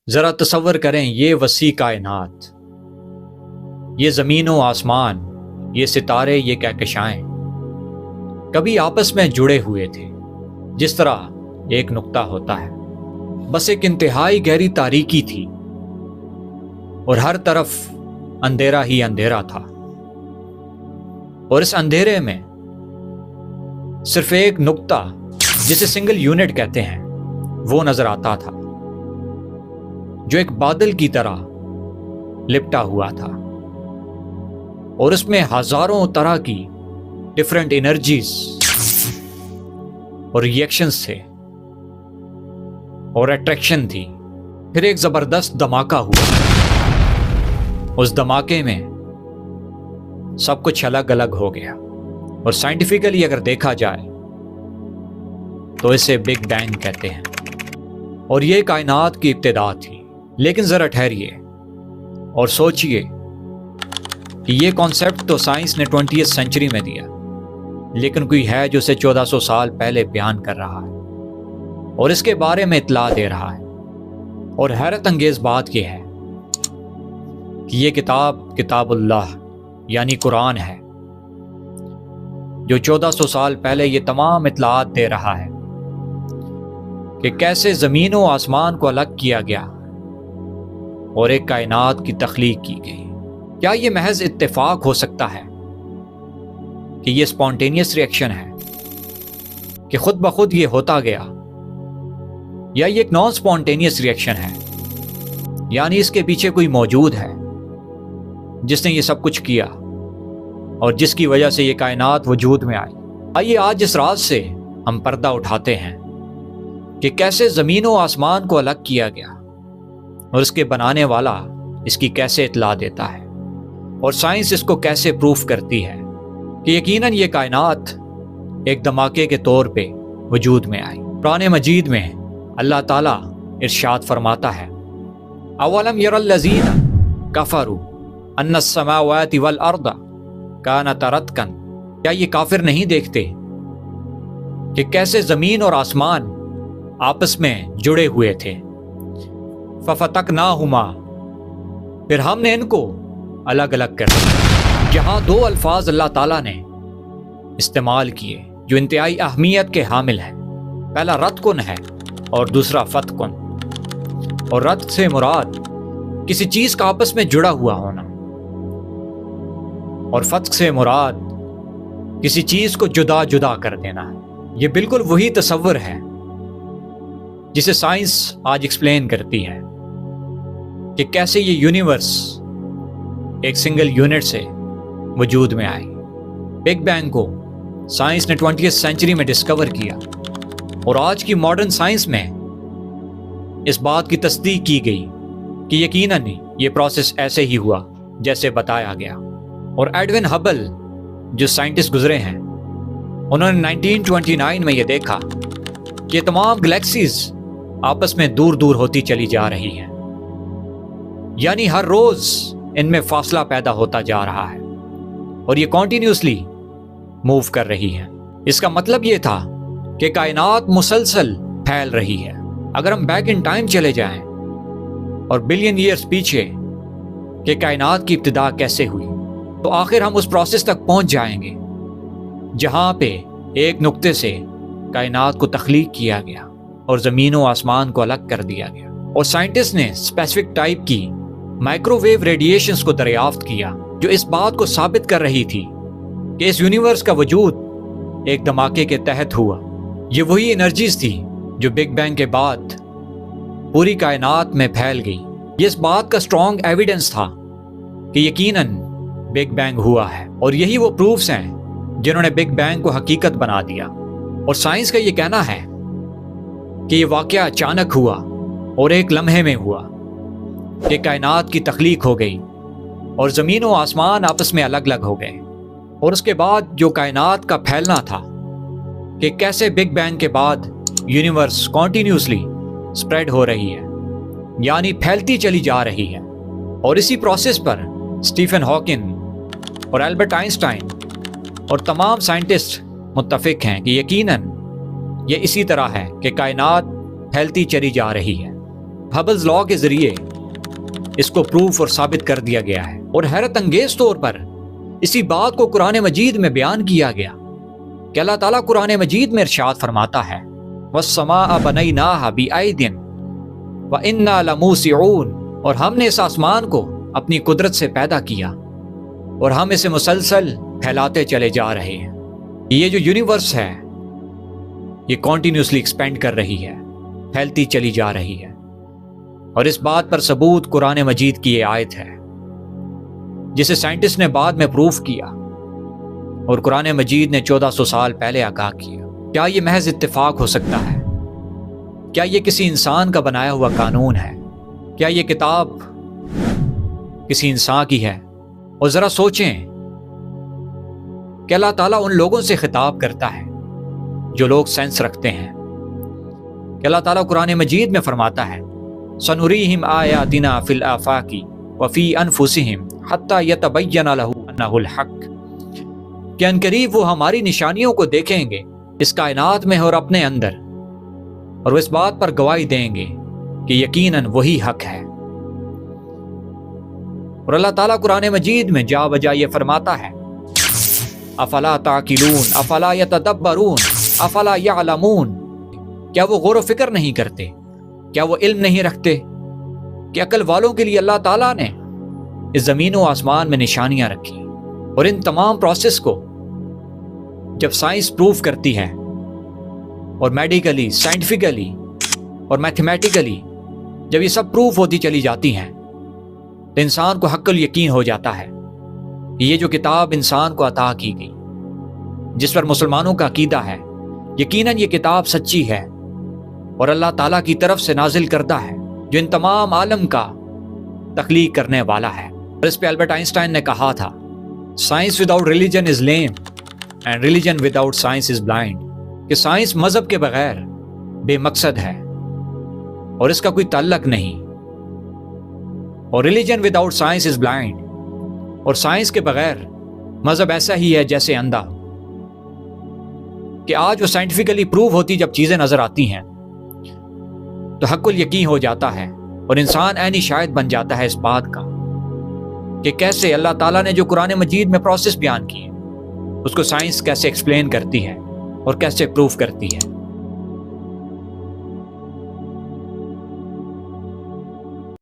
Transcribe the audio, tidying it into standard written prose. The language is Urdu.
ذرا تصور کریں یہ وسیع کائنات، یہ زمین و آسمان، یہ ستارے، یہ کہکشائیں کبھی آپس میں جڑے ہوئے تھے جس طرح ایک نقطہ ہوتا ہے۔ بس ایک انتہائی گہری تاریکی تھی اور ہر طرف اندھیرا ہی اندھیرا تھا، اور اس اندھیرے میں صرف ایک نقطہ جسے سنگل یونٹ کہتے ہیں وہ نظر آتا تھا، جو ایک بادل کی طرح لپٹا ہوا تھا، اور اس میں ہزاروں طرح کی ڈفرینٹ انرجیز اور ریئیکشنز تھے اور اٹریکشن تھی۔ پھر ایک زبردست دھماکہ ہوا، اس دھماکے میں سب کچھ الگ الگ ہو گیا، اور سائنٹیفکلی اگر دیکھا جائے تو اسے بگ بینگ کہتے ہیں، اور یہ کائنات کی ابتدا تھی۔ لیکن ذرا ٹھہریے اور سوچئے کہ یہ کانسیپٹ تو سائنس نے 20th سینچری میں دیا، لیکن کوئی ہے جو اسے 1400 سال پہلے بیان کر رہا ہے اور اس کے بارے میں اطلاع دے رہا ہے۔ اور حیرت انگیز بات یہ ہے کہ یہ کتاب اللہ یعنی قرآن ہے، جو 1400 سال پہلے یہ تمام اطلاعات دے رہا ہے کہ کیسے زمین و آسمان کو الگ کیا گیا اور ایک کائنات کی تخلیق کی گئی۔ کیا یہ محض اتفاق ہو سکتا ہے کہ یہ اسپونٹینیس ریئیکشن ہے کہ خود بخود یہ ہوتا گیا، یا یہ ایک نان اسپونٹینیس ریئیکشن ہے، یعنی اس کے پیچھے کوئی موجود ہے جس نے یہ سب کچھ کیا اور جس کی وجہ سے یہ کائنات وجود میں آئی؟ آئیے آج اس راز سے ہم پردہ اٹھاتے ہیں کہ کیسے زمین و آسمان کو الگ کیا گیا اور اس کے بنانے والا اس کی کیسے اطلاع دیتا ہے، اور سائنس اس کو کیسے پروف کرتی ہے کہ یقیناً یہ کائنات ایک دھماکے کے طور پہ وجود میں آئی۔ قرآن مجید میں اللہ تعالیٰ ارشاد فرماتا ہے، اولم یر الذین کفروا ان السماوات والارض کانتا رتقا، کیا یہ کافر نہیں دیکھتے کہ کیسے زمین اور آسمان آپس میں جڑے ہوئے تھے؟ ففتقناہما، پھر ہم نے ان کو الگ الگ کر دیا۔ یہاں دو الفاظ اللہ تعالیٰ نے استعمال کیے جو انتہائی اہمیت کے حامل ہیں۔ پہلا رتقن ہے اور دوسرا فتقن، اور رتق سے مراد کسی چیز کا آپس میں جڑا ہوا ہونا، اور فتق سے مراد کسی چیز کو جدا جدا کر دینا ہے۔ یہ بالکل وہی تصور ہے جسے سائنس آج ایکسپلین کرتی ہے کہ کیسے یہ یونیورس ایک سنگل یونٹ سے وجود میں آئی۔ بگ بینگ کو سائنس نے 20th سینچری میں ڈسکور کیا، اور آج کی ماڈرن سائنس میں اس بات کی تصدیق کی گئی کہ یقیناً یہ پروسیس ایسے ہی ہوا جیسے بتایا گیا۔ اور ایڈون ہبل جو سائنٹسٹ گزرے ہیں، انہوں نے 1929 میں یہ دیکھا کہ یہ تمام گلیکسیز آپس میں دور دور ہوتی چلی جا رہی ہیں، یعنی ہر روز ان میں فاصلہ پیدا ہوتا جا رہا ہے، اور یہ کنٹینیوسلی موو کر رہی ہے۔ اس کا مطلب یہ تھا کہ کائنات مسلسل پھیل رہی ہے۔ اگر ہم بیک ان ٹائم چلے جائیں اور بلین ایئرز پیچھے کہ کائنات کی ابتدا کیسے ہوئی، تو آخر ہم اس پروسیس تک پہنچ جائیں گے جہاں پہ ایک نقطے سے کائنات کو تخلیق کیا گیا اور زمین و آسمان کو الگ کر دیا گیا۔ اور سائنٹسٹ نے اسپیسیفک ٹائپ کی مائکرو ویو ریڈیشنز کو دریافت کیا جو اس بات کو ثابت کر رہی تھی کہ اس یونیورس کا وجود ایک دھماکے کے تحت ہوا۔ یہ وہی انرجیز تھی جو بگ بینگ کے بعد پوری کائنات میں پھیل گئی۔ یہ اس بات کا اسٹرانگ ایویڈنس تھا کہ یقیناً بگ بینگ ہوا ہے، اور یہی وہ پروفز ہیں جنہوں نے بگ بینگ کو حقیقت بنا دیا۔ اور سائنس کا یہ کہنا ہے کہ یہ واقعہ اچانک ہوا اور ایک لمحے میں ہوا کہ کائنات کی تخلیق ہو گئی اور زمین و آسمان آپس میں الگ الگ ہو گئے، اور اس کے بعد جو کائنات کا پھیلنا تھا کہ کیسے بگ بینگ کے بعد یونیورس کنٹینیوسلی سپریڈ ہو رہی ہے، یعنی پھیلتی چلی جا رہی ہے۔ اور اسی پروسیس پر اسٹیفن ہاکنگ اور البرٹ آئنسٹائن اور تمام سائنٹسٹ متفق ہیں کہ یقیناً یہ اسی طرح ہے کہ کائنات پھیلتی چلی جا رہی ہے۔ ہبلز لا کے ذریعے اس کو پروف اور ثابت کر دیا گیا ہے، اور حیرت انگیز طور پر اسی بات کو قرآن مجید میں بیان کیا گیا کہ اللہ تعالیٰ قرآن مجید میں ارشاد فرماتا ہے وَالسَّمَاءَ بَنَيْنَاهَا بِأَيْدٍ وَإِنَّا لَمُوسِعُونَ، اور ہم نے اس آسمان کو اپنی قدرت سے پیدا کیا اور ہم اسے مسلسل پھیلاتے چلے جا رہے ہیں۔ یہ جو یونیورس ہے یہ کنٹینیوسلی ایکسپینڈ کر رہی ہے، پھیلتی چلی جا رہی ہے، اور اس بات پر ثبوت قرآن مجید کی یہ آیت ہے جسے سائنٹسٹ نے بعد میں پروف کیا اور قرآن مجید نے 1400 سال پہلے آگاہ کیا۔ کیا یہ محض اتفاق ہو سکتا ہے؟ کیا یہ کسی انسان کا بنایا ہوا قانون ہے؟ کیا یہ کتاب کسی انسان کی ہے؟ اور ذرا سوچیں کہ اللہ تعالیٰ ان لوگوں سے خطاب کرتا ہے جو لوگ سینس رکھتے ہیں کہ اللہ تعالیٰ قرآن مجید میں فرماتا ہے سنریہم آیاتنا فی الآفاق وفی انفسہم حتی یتبین لہم انہ الحق، کہ عنقریب وہ ہماری نشانیوں کو دیکھیں گے اس کائنات میں اور اپنے اندر، اور وہ اس بات پر گواہی دیں گے کہ یقیناً وہی حق ہے۔ اور اللہ تعالیٰ قرآن مجید میں جا بجا یہ فرماتا ہے افلا تعقلون افلا یتدبرون افلا یعلمون، کیا وہ غور و فکر نہیں کرتے؟ کیا وہ علم نہیں رکھتے کہ عقل والوں کے لیے اللہ تعالیٰ نے اس زمین و آسمان میں نشانیاں رکھی، اور ان تمام پروسیس کو جب سائنس پروف کرتی ہے اور میڈیکلی، سائنٹیفکلی اور میتھمیٹیکلی جب یہ سب پروف ہوتی چلی جاتی ہیں تو انسان کو حق الیقین ہو جاتا ہے یہ جو کتاب انسان کو عطا کی گئی، جس پر مسلمانوں کا عقیدہ ہے یقیناً یہ کتاب سچی ہے اور اللہ تعالیٰ کی طرف سے نازل کردہ ہے جو ان تمام عالم کا تخلیق کرنے والا ہے۔ اور اس پہ البرٹ آئنسٹائن نے کہا تھا science without religion is lame and religion without science is blind, کہ سائنس مذہب کے بغیر بے مقصد ہے اور اس کا کوئی تعلق نہیں، اور religion without science is blind, اور سائنس کے بغیر مذہب ایسا ہی ہے جیسے اندھا، کہ آج وہ سائنٹیفکلی پروو ہوتی جب چیزیں نظر آتی ہیں تو حق الیقین ہو جاتا ہے اور انسان عینی شاہد بن جاتا ہے اس بات کا کہ کیسے اللہ تعالیٰ نے جو قرآن مجید میں پروسیس بیان کی ہے اس کو سائنس کیسے ایکسپلین کرتی ہے اور کیسے پروف کرتی ہے۔